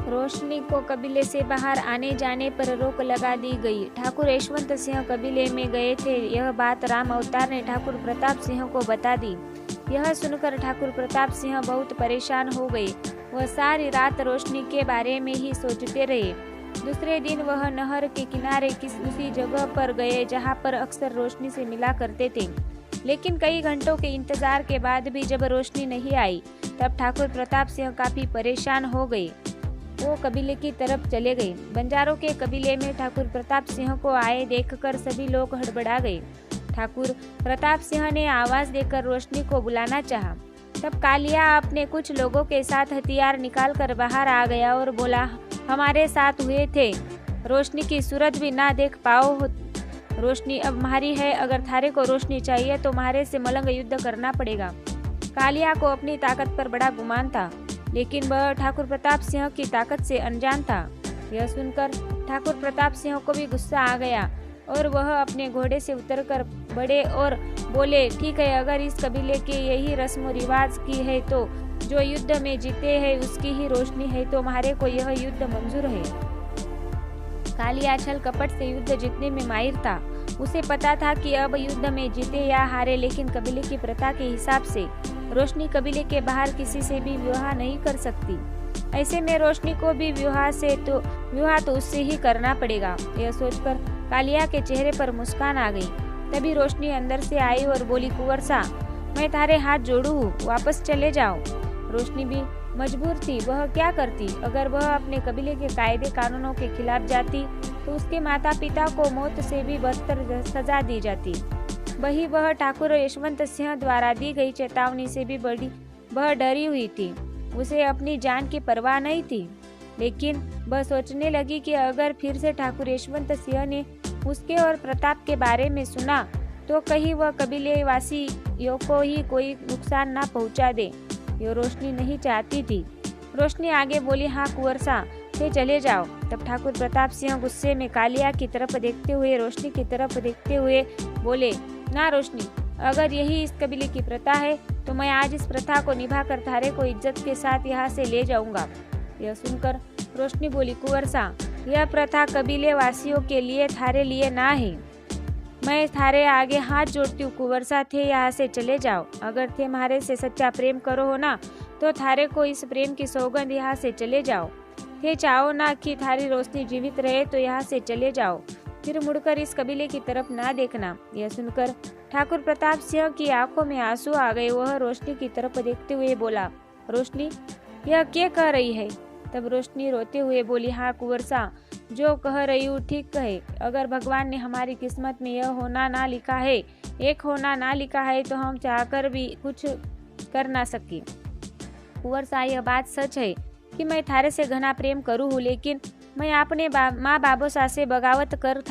रोशनी को कबीले से बाहर आने जाने पर रोक लगा दी गई। ठाकुर यशवंत सिंह कबीले में गए थे। यह बात राम अवतार ने ठाकुर प्रताप सिंह को बता दी। यह सुनकर ठाकुर प्रताप सिंह बहुत परेशान हो गए। वह सारी रात रोशनी के बारे में ही सोचते रहे। दूसरे दिन वह नहर के किनारे उसी जगह पर गए जहाँ पर अक्सर रोशनी से मिला करते थे। लेकिन कई घंटों के इंतजार के बाद भी जब रोशनी नहीं आई तब ठाकुर प्रताप सिंह काफी परेशान हो गए। वो कबीले की तरफ चले गए। बंजारों के कबीले में ठाकुर प्रताप सिंह को आए देखकर सभी लोग हड़बड़ा गए। ठाकुर प्रताप सिंह ने आवाज देकर रोशनी को बुलाना चाहा। तब कालिया अपने कुछ लोगों के साथ हथियार निकालकर बाहर आ गया और बोला, हमारे साथ हुए थे, रोशनी की सूरत भी ना देख पाओ। रोशनी अब हमारी है, अगर थारे को रोशनी चाहिए तो हमारे से मलंग युद्ध करना पड़ेगा। कालिया को अपनी ताकत पर बड़ा गुमान था, लेकिन वह ठाकुर प्रताप सिंह की ताकत से अनजान था। यह सुनकर ठाकुर प्रताप सिंह को भी गुस्सा आ गया और वह अपने घोड़े से उतरकर बढ़े और बोले, ठीक है, अगर इस कबीले के यही रस्म रिवाज की है तो जो युद्ध में जीते हैं उसकी ही रोशनी है, तो हमारे को यह युद्ध मंजूर है। कालिया छल कपट से युद्ध जीतने में माहिर था। उसे पता था कि अब युद्ध में जीते या हारे, लेकिन कबीले की प्रथा के हिसाब से रोशनी कबीले के बाहर किसी से भी विवाह नहीं कर सकती। ऐसे में रोशनी को भी विवाह तो उससे ही करना पड़ेगा। यह सोचकर कालिया के चेहरे पर मुस्कान आ गई। तभी रोशनी अंदर से आई और बोली, कुंवर सा, मैं तारे हाथ जोड़ू हूँ, वापस चले जाओ। रोशनी भी मजबूर थी, वह क्या करती। अगर वह अपने कबीले के कायदे कानूनों के खिलाफ जाती तो उसके माता पिता को मौत से भी बदतर सजा दी जाती। वही वह ठाकुर यशवंत सिंह द्वारा दी गई चेतावनी से भी बड़ी वह डरी हुई थी। उसे अपनी जान की परवाह नहीं थी, लेकिन वह सोचने लगी कि अगर फिर से ठाकुर यशवंत सिंह ने उसके और प्रताप के बारे में सुना तो कहीं वह कबीले वासियों को ही कोई नुकसान ना पहुंचा दे। ये रोशनी नहीं चाहती थी। रोशनी आगे बोली, हाँ कुंवर सा, से चले जाओ। तब ठाकुर प्रताप सिंह गुस्से में कालिया की तरफ देखते हुए रोशनी की तरफ देखते हुए बोले, ना रोशनी, अगर यही इस कबीले की प्रथा है तो मैं आज इस प्रथा को निभाकर थारे को इज्जत के साथ यहाँ से ले जाऊंगा। यह सुनकर रोशनी बोली, कुंवर सा, यह प्रथा कबीले वासियों के लिए, थारे लिए ना है। मैं थारे आगे हाथ जोड़ती हूँ, कुंवर सा, थे यहाँ से चले जाओ। अगर थे हमारे से सच्चा प्रेम करो हो ना तो थारे को इस प्रेम की सौगंध, यहाँ से चले जाओ। थे चाहो ना कि थारी रोशनी जीवित रहे तो यहाँ से चले जाओ, फिर मुड़कर इस कबीले की तरफ ना देखना। यह सुनकर ठाकुर प्रताप सिंह की आंखों में आंसू आ गए। वह रोशनी की तरफ देखते हुए बोला, रोशनी, यह क्या कह रही है? तब रोशनी रोते हुए बोली, हाँ कुंवर सा, जो कह रही हूँ ठीक कहे। अगर भगवान ने हमारी किस्मत में यह होना ना लिखा है, एक होना ना लिखा है, तो हम चाहकर भी कुछ कर ना सके। कुंवर सा, यह बात सच है कि मैं थारे से घना प्रेम करूँ हूँ, लेकिन मैं अपने माँ बाबू सा से बगावत कर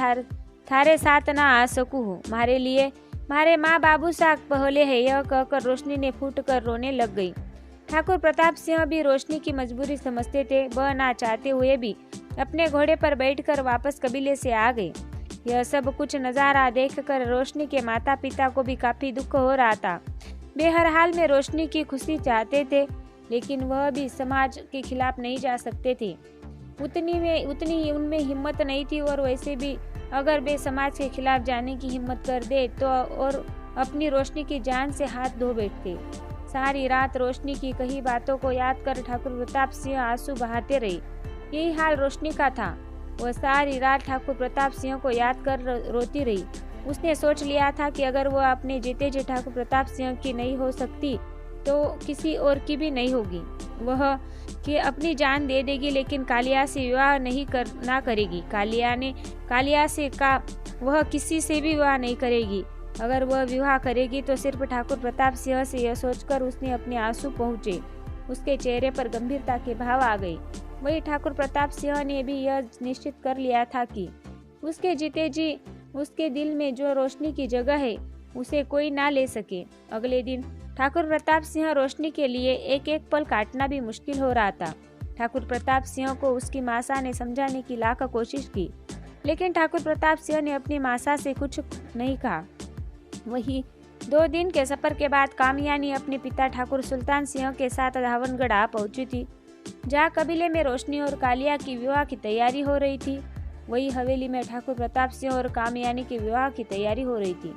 थारे साथ ना आ सकूँ हूँ। मारे लिए मारे माँ बाबू सा पहले है। यह कहकर रोशनी ने फूट कर रोने लग गई। ठाकुर प्रताप सिंह भी रोशनी की मजबूरी समझते थे। वह ना चाहते हुए भी अपने घोड़े पर बैठकर वापस कबीले से आ गए। यह सब कुछ नज़ारा देखकर रोशनी के माता पिता को भी काफी दुख हो रहा था। वे हर हाल में रोशनी की खुशी चाहते थे, लेकिन वह भी समाज के खिलाफ नहीं जा सकते थे। उतनी उनमें हिम्मत नहीं थी, और वैसे भी अगर वे समाज के खिलाफ जाने की हिम्मत कर दे तो और अपनी रोशनी की जान से हाथ धो बैठते। सारी रात रोशनी की कही बातों को याद कर ठाकुर प्रताप सिंह आंसू बहाते रहे। यही हाल रोशनी का था। वह सारी रात ठाकुर प्रताप सिंह को याद कर रोती रही। उसने सोच लिया था कि अगर वह अपने जीते जी ठाकुर प्रताप सिंह की नहीं हो सकती तो किसी और की भी नहीं होगी। वह कि अपनी जान दे देगी, लेकिन कालिया से विवाह ना करेगी। कालिया से का वह किसी से भी विवाह नहीं करेगी। अगर वह विवाह करेगी तो सिर्फ ठाकुर प्रताप सिंह से। यह सोचकर उसने अपने आंसू पहुँचे। उसके चेहरे पर गंभीरता के भाव आ गए। वही ठाकुर प्रताप सिंह ने भी यह निश्चित कर लिया था कि उसके जीते जी उसके दिल में जो रोशनी की जगह है उसे कोई ना ले सके। अगले दिन ठाकुर प्रताप सिंह रोशनी के लिए एक एक पल काटना भी मुश्किल हो रहा था। ठाकुर प्रताप सिंह को उसकी मासा ने समझाने की लाख कोशिश की, लेकिन ठाकुर प्रताप सिंह ने अपनी मासा से कुछ नहीं कहा। वही 2 दिन के सफर के बाद कामयानी अपने पिता ठाकुर सुल्तान सिंह के साथ धावनगढ़ आ पहुंची थी। जहाँ कबीले में रोशनी और कालिया की विवाह की तैयारी हो रही थी, वही हवेली में ठाकुर प्रताप सिंह और कामयानी के विवाह की तैयारी हो रही थी।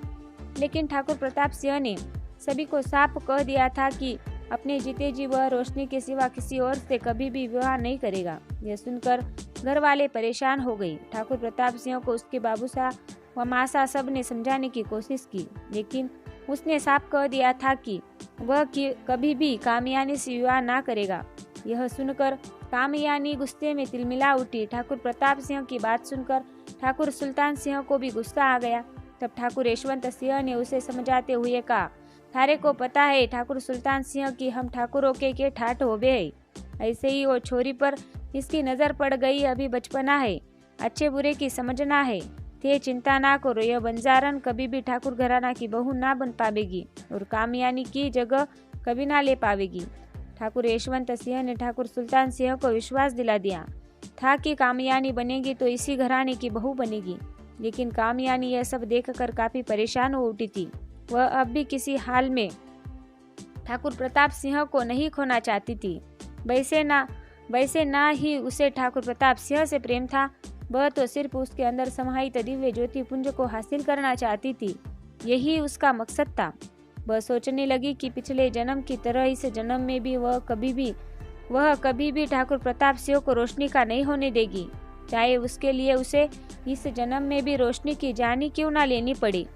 लेकिन ठाकुर प्रताप सिंह ने सभी को साफ कह दिया था कि अपने जीते जी वह रोशनी के सिवा किसी और से कभी भी विवाह नहीं करेगा। यह सुनकर घर वाले परेशान हो गए। ठाकुर प्रताप सिंह को उसके बाबूसा व मासा सब ने समझाने की कोशिश की, लेकिन उसने साफ कह दिया था कि वह कभी भी कामयानी से विवाह ना करेगा। यह सुनकर कामयानी गुस्से में तिलमिला उठी। ठाकुर प्रताप सिंह की बात सुनकर ठाकुर सुल्तान सिंह को भी गुस्सा आ गया। तब ठाकुर यशवंत सिंह ने उसे समझाते हुए कहा, थारे को पता है ठाकुर सुल्तान सिंह की हम ठाकुरों के ठाठ होबे है। ऐसे ही वो छोरी पर इसकी नजर पड़ गई, अभी बचपना है, अच्छे बुरे की समझना है। थे चिंता ना करो, यह बंजारन कभी भी ठाकुर घराना की बहू ना बन पावेगी और कामयानी की जगह कभी ना ले पावेगी। ठाकुर यशवंत सिंह ने ठाकुर सुल्तान सिंह को विश्वास दिला दिया था कि कामयानी बनेगी तो इसी घराने की बहू बनेगी। लेकिन कामयानी यह सब देखकर काफी परेशान हो उठी थी। वह अब भी किसी हाल में ठाकुर प्रताप सिंह को नहीं खोना चाहती थी। वैसे ना ही उसे ठाकुर प्रताप सिंह से प्रेम था, वह तो सिर्फ उसके अंदर समाहित दिव्य ज्योति पुंज को हासिल करना चाहती थी। यही उसका मकसद था। वह सोचने लगी कि पिछले जन्म की तरह इस जन्म में भी वह कभी भी ठाकुर प्रताप सिंह को रोशनी का नहीं होने देगी, चाहे उसके लिए उसे इस जन्म में भी रोशनी की जान क्यों ना लेनी पड़े।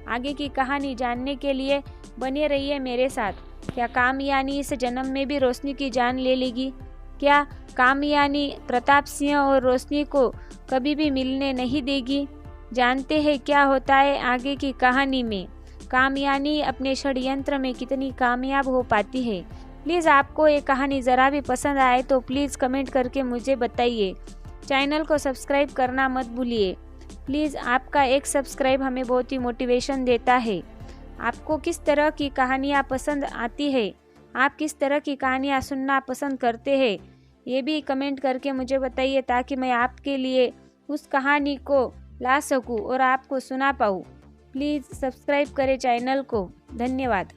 आगे की कहानी जानने के लिए बने रहिए मेरे साथ। क्या कामयानी इस जन्म में भी रोशनी की जान ले लेगी? क्या कामयानी प्रताप सिंह और रोशनी को कभी भी मिलने नहीं देगी? जानते हैं क्या होता है आगे की कहानी में। कामयानी अपने षड्यंत्र में कितनी कामयाब हो पाती है। प्लीज़ आपको ये कहानी ज़रा भी पसंद आए तो प्लीज़ कमेंट करके मुझे बताइए। चैनल को सब्सक्राइब करना मत भूलिए। प्लीज़, आपका एक सब्सक्राइब हमें बहुत ही मोटिवेशन देता है। आपको किस तरह की कहानियाँ पसंद आती है, आप किस तरह की कहानियाँ सुनना पसंद करते हैं, ये भी कमेंट करके मुझे बताइए ताकि मैं आपके लिए उस कहानी को ला सकूं और आपको सुना पाऊँ। प्लीज़ सब्सक्राइब करें चैनल को। धन्यवाद।